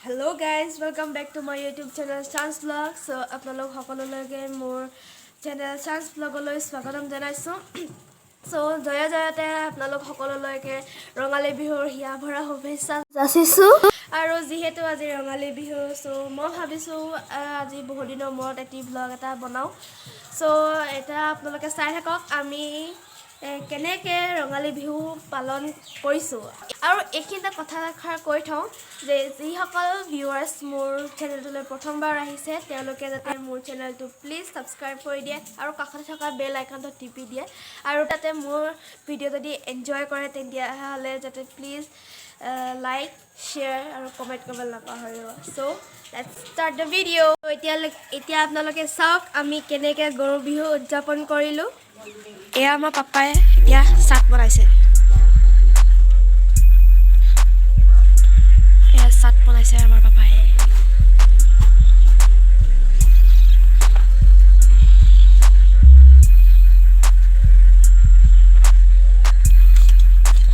Hello guys, welcome back to my YouTube channel Shaan's Vlog. So আপোনালোক সকলোলৈকে মোৰ channel Shaan's Vlog লৈ স্বাগতম জনাইছো। So জয়তে আপোনালোক সকলোলৈকে ৰঙালী বিহুৰ হিয়া ভৰা শুভেচ্ছা যাচিছো। আৰু যিহেতু আজি ৰঙালী বিহু so মই ভাবিছো আজি বহুত দিনৰ মূৰত এটি vlog এটা বনাও। So এটা আপোনালোকে চাই থাকক আমি কেনেকে ৰঙালী বিহু পালন কৰিছো। আৰু এখিনটা কথা কৈ থওঁ যে যিসকল ভিউৱাৰ্ছ মোৰ চেনেলটোলৈ প্ৰথমবাৰ আহিছে তেওঁলোকে যাতে মোৰ চেনেলটো প্লিজ সাবস্ক্ৰাইব কৰি দিয়ে আৰু কাষতে থকা বেল আইকনটো টিপি দিয়ে আৰু তাতে মোৰ ভিডিও যদি এনজয় কৰে তেতিয়াহ'লে যাতে প্লিজ লাইক শ্বেয়াৰ আৰু কমেণ্ট কৰিব নাপাহৰিব। So let's start the video. এতিয়া আপোনালোকে চাওক আমি কেনেকৈ গৰু বিহু উদযাপন কৰিলোঁ। এয়া আমাৰ পাপাই এতিয়া চাট বনাইছে। চাট বনাইছে আমাৰ পাপাই।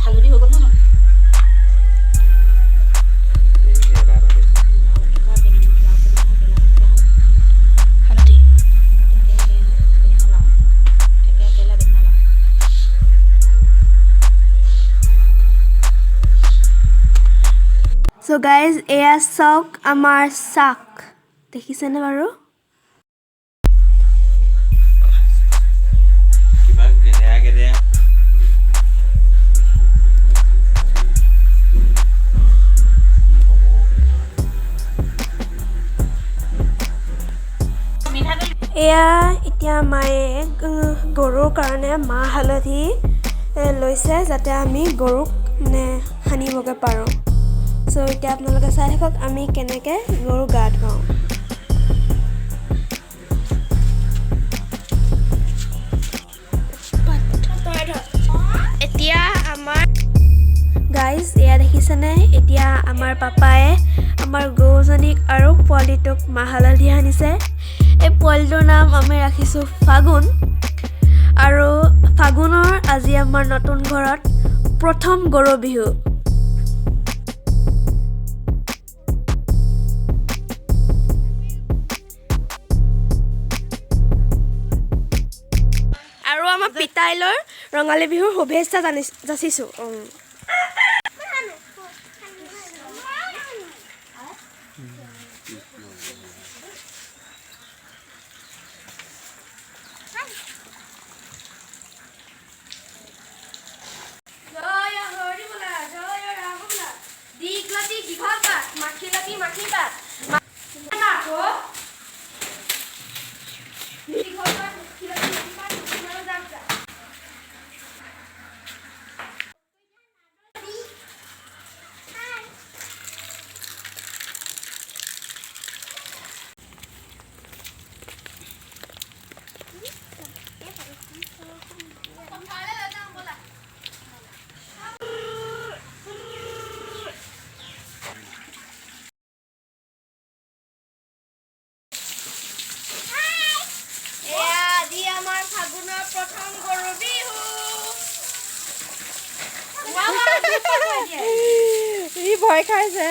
হালধি হৈ গ'ল ন? হালধি So guys, এয়া চাওক আমাৰ চাক দেখিছেনে বাৰু? এয়া এতিয়া মায়ে গৰুৰ কাৰণে মাহ হালধি লৈছে যাতে আমি গৰুক সানিবগে পাৰোঁ। সো এতিয়া আপোনালোকে চাই থাকক আমি কেনেকে গৰু গা ধুৱাওঁ। এতিয়া আমাৰ গাইজ এয়া দেখিছেনে এতিয়া আমাৰ পাপাই আমাৰ গৰুজনীক আৰু পোৱালিটোক মাহ হালধি সানিছে। এই পোৱালিটোৰ নাম আমি ৰাখিছোঁ ফাগুন আৰু ফাগুনৰ আজি আমাৰ নতুন ঘৰত প্ৰথম গৰু বিহু। আৰু আমাৰ পিতাইলৈ ৰঙালী বিহুৰ শুভেচ্ছা যাচিছোঁ। প্ৰথম গৰু বিহু ই ভয় খাইছে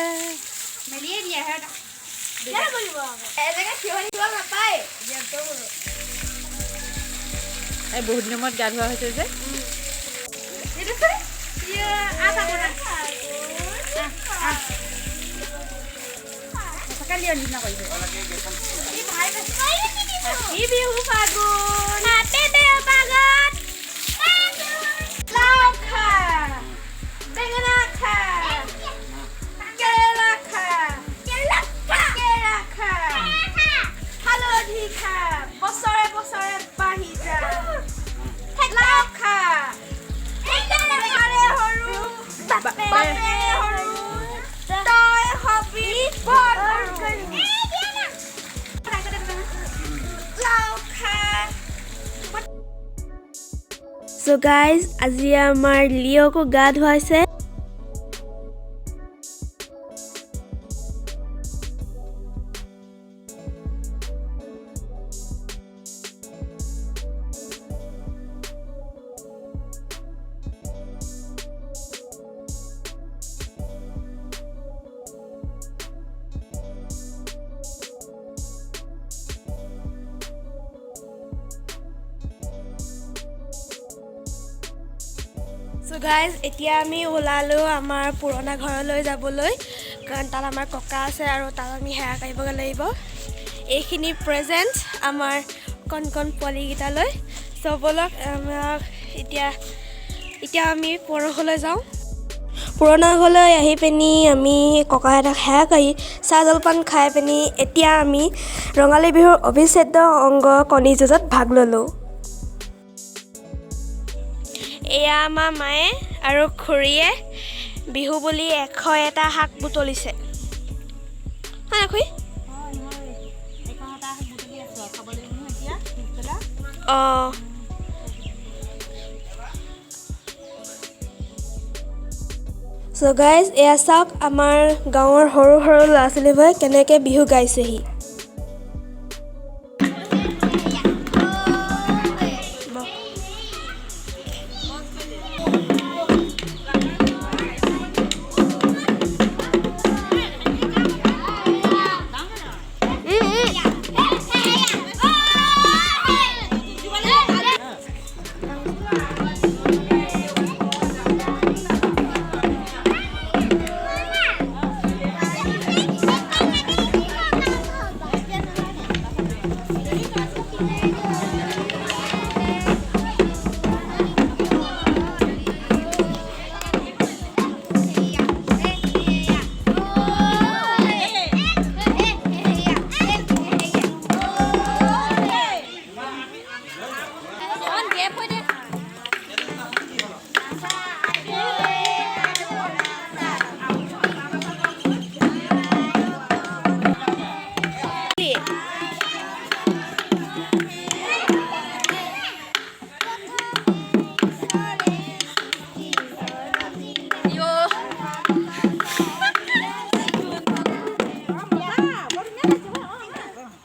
মেলিয়ে দিয়ে বহুত দিনৰ মূৰত গা ধোৱা হৈছে যে বিহু ফাগুন So guys, আজি আমাৰ লিঅ'কো গা ধুৱাইছে। So guys, এতিয়া আমি ওলালো আমাৰ পুৰণা ঘৰলৈ যাবলৈ কাৰণ তাত আমাৰ ককা আছে আৰু তাত আমি হেৰা কৰিবগৈ লাগিব এইখিনি প্ৰেজেন্ট আমাৰ কণ পোৱালিকেইটালৈ চবলক আমাক এতিয়া আমি পুৰণাঘৰলৈ যাওঁ পুৰণা ঘৰলৈ আহি পিনি আমি ককা এটাক হেৰা কৰি চাহ জলপান খাই পিনি এতিয়া আমি ৰঙালী বিহুৰ অবিচ্ছেদ্য অংগ কণী যুঁজত ভাগ ল'লোঁ এয়া আমাৰ মায়ে আৰু খুৰীয়ে বিহু বুলি 101টা শাক বুটলিছে হয় খুৰী So guys, এয়া চাওক আমাৰ গাঁৱৰ সৰু ল'ৰা ছোৱালীবোৰে কেনেকৈ বিহু গাইছেহি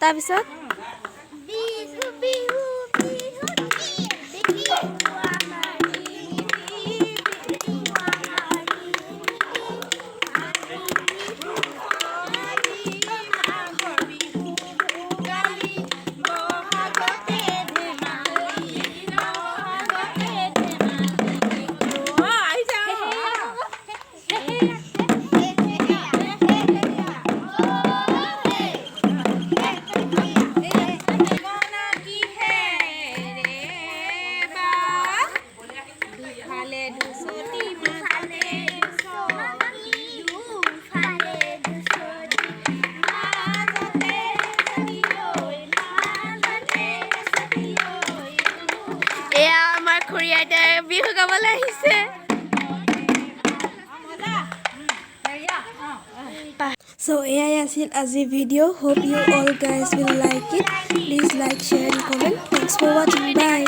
তাৰপিছত বিহু গাবলৈ আহিছে So এয়াই আছিল আজি video hope you all guys will like it please like share and comment thanks for watching bye